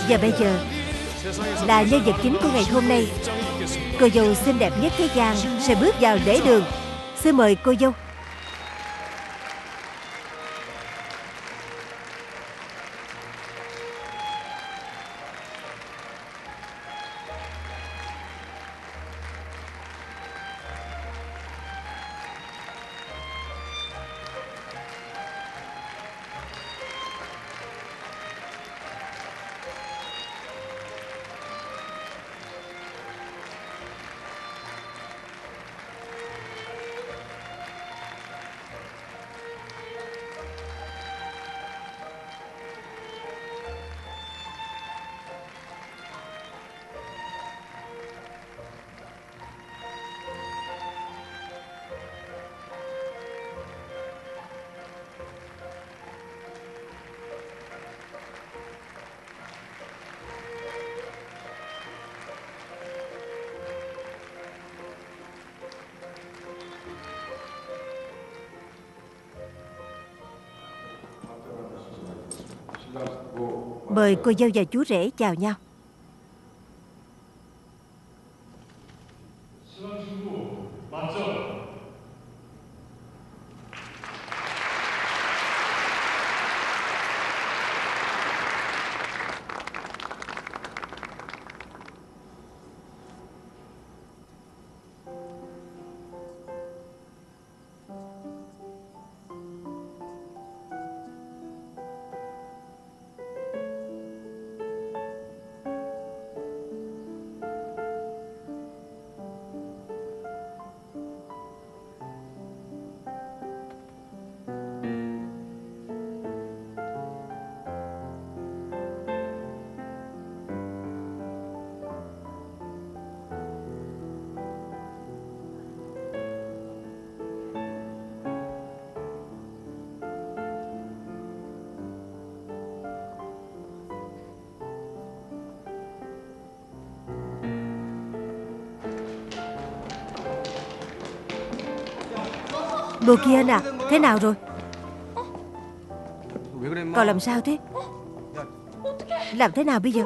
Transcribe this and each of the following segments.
Và bây giờ là nhân vật chính của ngày hôm nay. Cô dâu xinh đẹp nhất thế gian sẽ bước vào lễ đường. Xin mời cô dâu. Mời cô dâu và chú rể chào nhau. Bồ Kiên à, thế nào rồi? Còn làm sao thế? Làm thế nào bây giờ?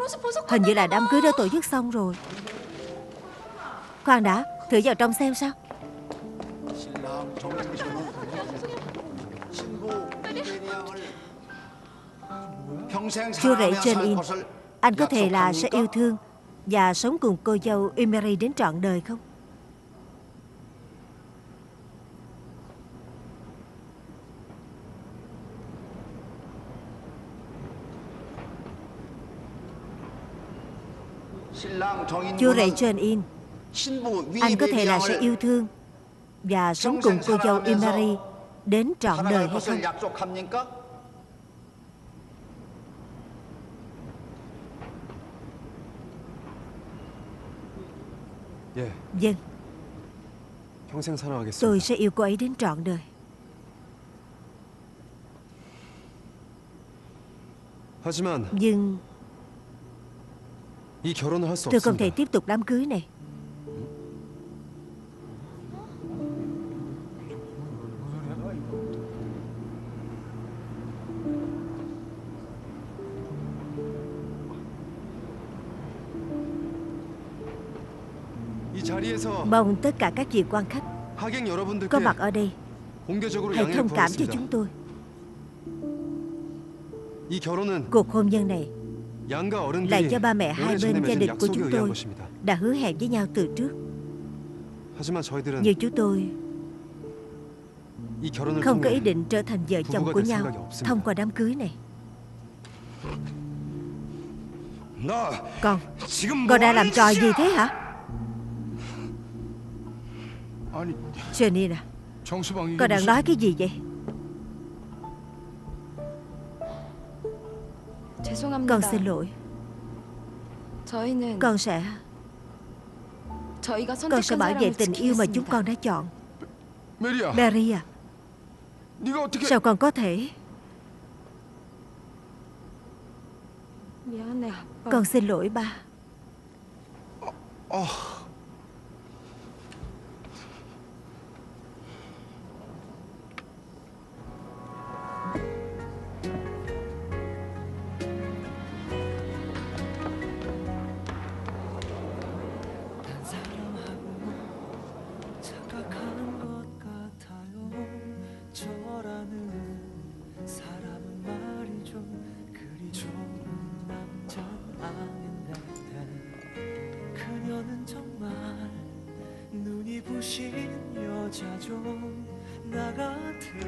Hình như là đám cưới đã tổ chức xong rồi. Khoan đã, thử vào trong xem sao. Chú rể Jane In, anh có thể là sẽ yêu thương và sống cùng cô dâu Emery đến trọn đời không? Chú rể Jane In, anh có thể là sẽ yêu thương và sống cùng cô dâu Emery đến trọn đời hay không? Vâng. Tôi sẽ yêu cô ấy đến trọn đời. Nhưng tôi không thể tiếp tục đám cưới này. Mong tất cả các vị quan khách có mặt ở đây hãy thông cảm cho chúng tôi. Cuộc hôn nhân này là do ba mẹ hai bên gia đình của chúng tôi đã hứa hẹn với nhau từ trước. Nhưng chúng tôi không có ý định trở thành vợ chồng của nhau thông qua đám cưới này. Con đang làm trò gì thế hả? Jenny à, con đang nói cái gì vậy? Con xin lỗi. Con sẽ bảo vệ tình yêu mà chúng con đã chọn. Mary à, sao con có thể? Con xin lỗi ba.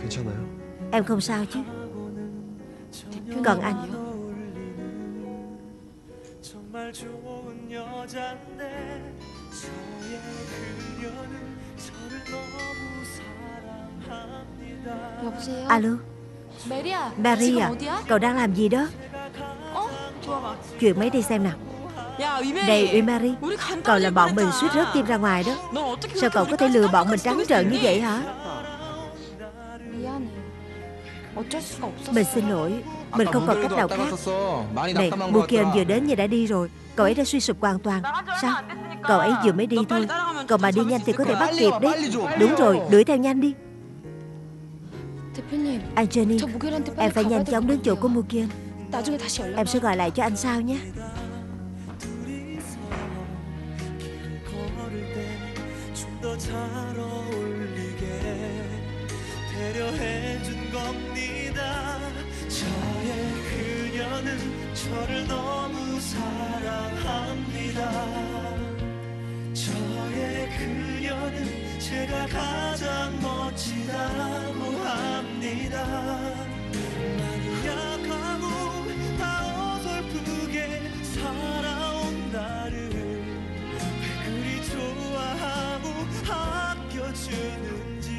괜찮아요? Em không sao chứ? Còn anh? 여보세요? Alo, 메리야, Mary 지금 à, 어디야? cậu đang làm gì đó? 좋아봐. Chuyển máy đi xem nào. 야, Này 위메리. Mary, 우리 간단히 cậu là bọn mình 얘기했잖아. suýt rớt tim ra ngoài đó. 넌 어떻게 Sao cậu có thể lừa bọn mình trắng trợn như vậy hả? 미안해. 어쩔 수가 없었어. Mình xin lỗi, mình không còn cách nào khác. Này, Mukian vừa đến như đã đi rồi. Cậu ấy đã suy sụp hoàn toàn. Sao? Cậu ấy vừa mới đi thôi. Cậu mà đi nhanh thì có thể bắt kịp đấy. Đúng rồi, đuổi theo nhanh đi. 대표님, Anthony, 저 무결한테 빨리 em phải 가봐야 nhanh 될 chóng 것 đến chỗ của 같아요. Mukian. 나중에 다시 연락. Em sẽ gọi lại cho anh sau nhé. 저를 너무 사랑합니다. 저의 그녀는 제가 가장 멋지다고 합니다. 많이 약하고 다 어설프게 살아온 나를 왜 그리 좋아하고 아껴주는지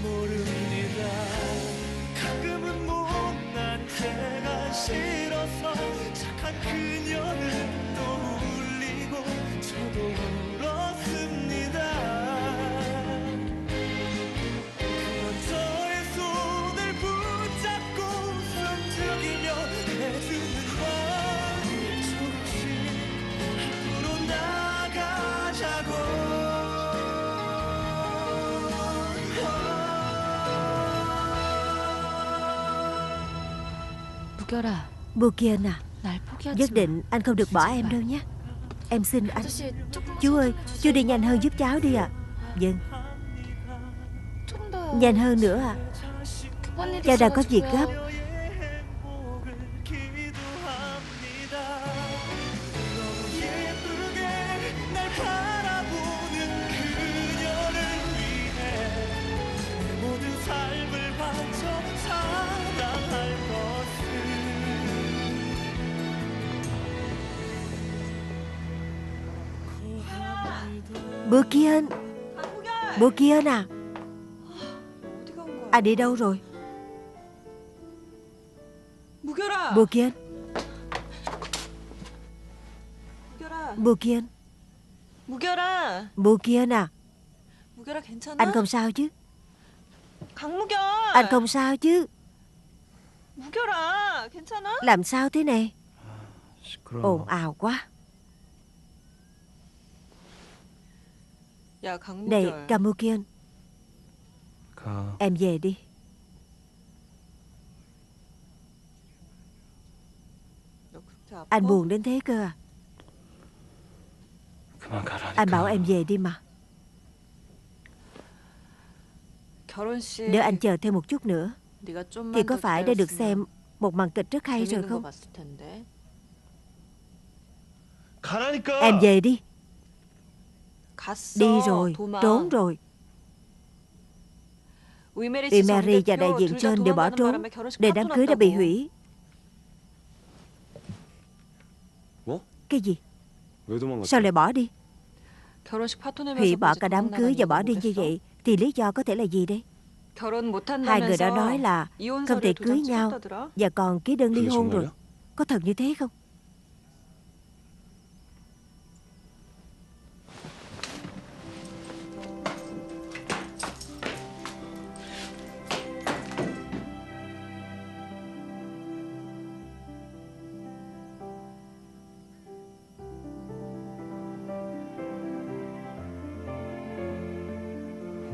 모릅니다. 가끔은 못난 제가 싫어서 착한 그녀는 또 울리고 저도 울었습니다. 그런 저의 손을 붙잡고 숨죽이며 해주는 말 조금씩 앞으로 나가자고. 무결아, Mukian à, 날 포기하지 nhất 마. định anh không được bỏ em đâu nhé. Em xin anh. 아저씨, 조금 Chú ơi, chú đi nhanh hơn giúp cháu đi ạ. Vâng, 좀 더. nhanh hơn nữa ạ. 급한 일이 Cháu đang có việc 있어가지고요. gấp. 행복을 기도합니다. 너무 예쁘게 날 바라보는 그녀를 위해 내 모든 삶을 바쳐 사랑할 것을 고합니다. Mukian, Mukian à, 어디 간 거야? anh đi đâu rồi? 무결아. Mukian, 무결아. Mukian, 무결아. Mukian à, 무결아 괜찮아? anh không sao chứ? 강무결. Anh không sao chứ? 무결아 괜찮아? Làm sao thế này? 시끄러워. Ồn ào quá. 야 Này, 강무결. Kamukian, 가. em về đi. 너 그렇게 아파? Anh buồn đến thế cơ à? 그만 가라니까. Anh bảo em về đi mà. 결혼식. Nếu anh chờ thêm một chút nữa 네가 좀만 thì có 더 phải đã được 기다렸으면 xem một màn kịch rất hay rồi 재밌는 거 không? 봤을 텐데. 가라니까. Em về đi. 갔어. Đi rồi, 도망. trốn rồi. 위메리 Vì 씨 Mary và 정대표 đại diện 둘 다 trên đều bỏ 도망가는 trốn 바람에 결혼식 để đám cưới đã bị 파토났다고. hủy. 뭐? Cái gì? 왜 도망갔지? Sao lại bỏ đi? 결혼식 파토 내면서 Hủy bỏ 굳이 cả đám 도망 cưới và 나가는 bỏ 이유가 đi như 뭐겠어? vậy thì lý do có thể là gì đây? 결혼 못 Hai người đã 한다면서 nói là 이혼 không thể 서류에 cưới 도장 nhau 찍었다더라. và còn ký đơn ly 그게 hôn rồi. 정말이야? Có thật như thế không?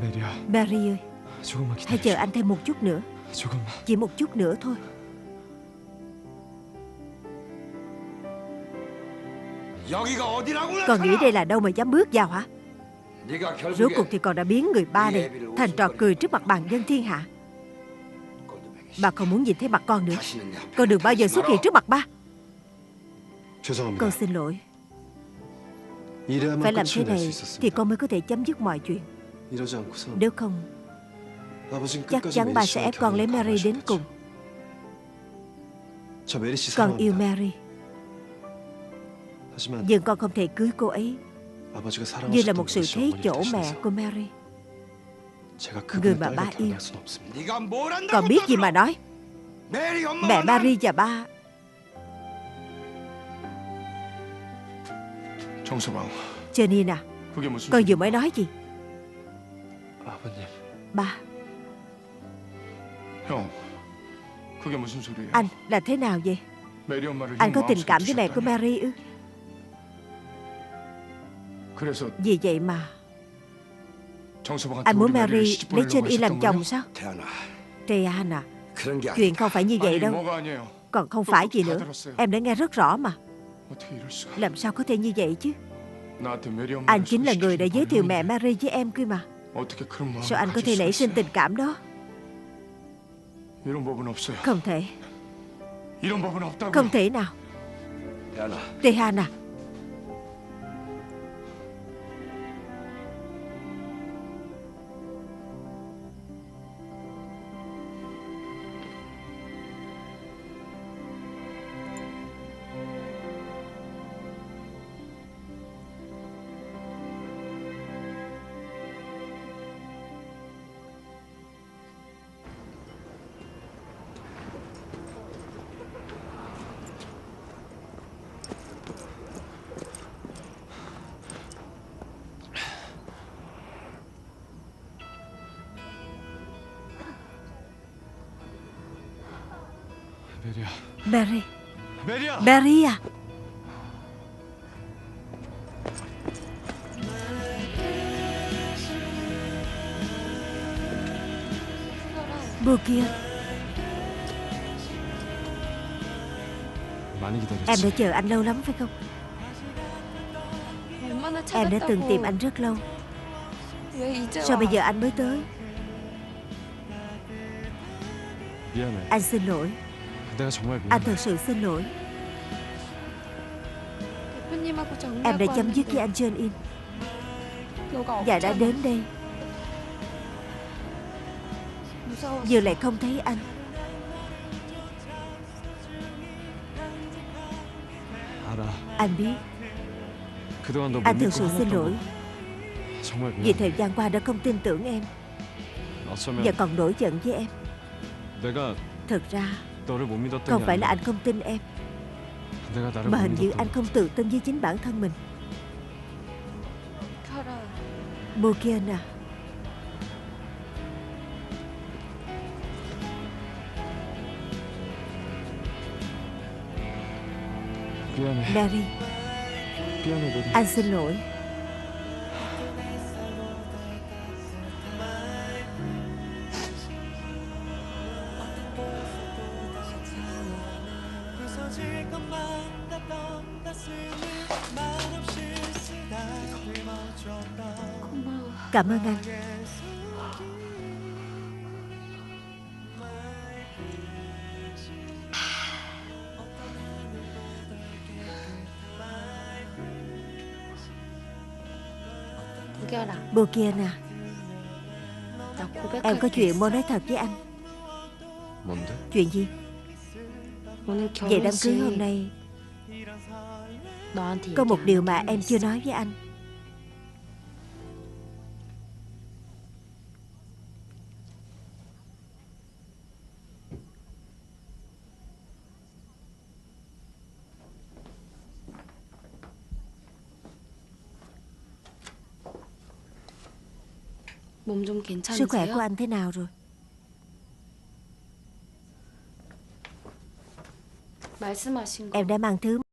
메리야, Mary ơi, 조금만 hãy chờ 기다려. anh thêm một chút nữa. 조금만. Chỉ một chút nữa thôi. 여기가 어디라고? Còn nghĩ đây là đâu mà dám bước vào hả? 네가 Rốt cuộc 결국에 thì còn đã biến người ba này thành trò cười trước mặt bàn dân thiên hạ. Bà không muốn nhìn thấy mặt con nữa. 다시는 내 앞에 Con đừng bao giờ xuất hiện trước mặt ba. 죄송합니다. Con xin lỗi. 이래야만 Phải làm thế 끝을 낼 수 này thì 있었습니다. con mới có thể chấm dứt mọi chuyện. 이러지 않고선 Nếu không, 아버진 chắc 끝까지 chắn ba 메리 sẽ 씨와의 ép con lấy 결혼을 Mary đến 강요하셨겠죠. cùng. 저 메리 씨 Con yêu 사랑합니다. Mary, 하지만 nhưng con không thể cưới cô ấy 아버지가 như là 사랑하셨던 một sự 메리 씨 thế 어머니를 chỗ mẹ 대신해서 của Mary. 제가 người 그분의 mà ba 딸과 yêu. 결혼할 수는 없습니다. 네가 뭘 한다고 Con biết gì mà nói. 메리 엄마와 Mẹ 난 Mary và ba. 정서방, Jenny à, 그게 무슨 con 소리야? vừa mới nói gì? 아버님, Ba, 형, 그게 무슨 소리야? anh là thế nào vậy? 메리 엄마를 Anh 형 có tình 마음속에 cảm với mẹ của 두셨다니. Mary ư? 그래서 Vì vậy mà 정서방한테 anh muốn 우리 메리를 Mary 시집 lấy 보내려고 Jenny làm 하셨던 chồng 거야? sao? 태연아 Trehan à, 그런 게 chuyện 아니다. không phải như vậy 아니, đâu. 뭐가 아니에요. Còn không phải gì nữa. Em đã nghe rất rõ mà. 어떻게 이럴 수가? Làm sao có thể như vậy chứ? 나한테 메리 엄마를 Anh chính là người đã 소개시켜준 giới thiệu 분이었는데 mẹ Mary với em cơ mà. 어떻게 그런 마음을 Sao anh có 가질 thể 수가 nảy sinh 있어요? tình cảm đó? 이런 법은 없어요. Không thể. 이런 법은 없다고요. Không thể nào. 태연아 Trehan à, 메리야, Mary, 메리야. Mary à. Bukia, 많이 em 기다렸지. đã chờ anh lâu lắm phải không? 얼마나 Em đã từng tìm 찾았다고. anh rất lâu. 왜 이제 Sao 와? bây giờ anh mới tới? 미안해. Anh xin lỗi. 내가 정말 Anh 미안해. thật sự xin lỗi. 대표님하고 Em đã 정리하고 chấm dứt với 왔는데 anh John In 너가 và đã 없잖아. đến đây. 무서워. Giờ lại không thấy anh. 알아. Anh biết 그동안 너 못 anh thực 믿고 sự xin 화났던 lỗi 거 정말 vì 미안해. thời gian qua đã không tin tưởng em 어쩌면 và còn nổi giận với em. 내가 Thực ra 너를 못 믿었던 không 게 phải là 아니라 anh không tin em, 내가 나를 mà 못 hình như 믿었던 anh không tự tin với chính bản thân mình. 가라. Bukian à, 미안해. Mary, 미안해 메리. anh xin lỗi. 부서질 것만 같던 가슴을 말없이 쓰다듬 멈췄다. 고마워. Cảm ơn anh. 무결아, Bukian à, 나 고백할 em có 게 chuyện 있어. muốn nói thật với anh. 뭔데? Chuyện gì? 오늘 Về đám cưới hôm 결혼식 nay 너한테 có một 얘기 điều 안 mà 한 게 em chưa 있어. nói với anh. 몸 좀 Sức khỏe 괜찮으세요? của anh thế nào rồi? 말씀하신 거 Em đã mang thứ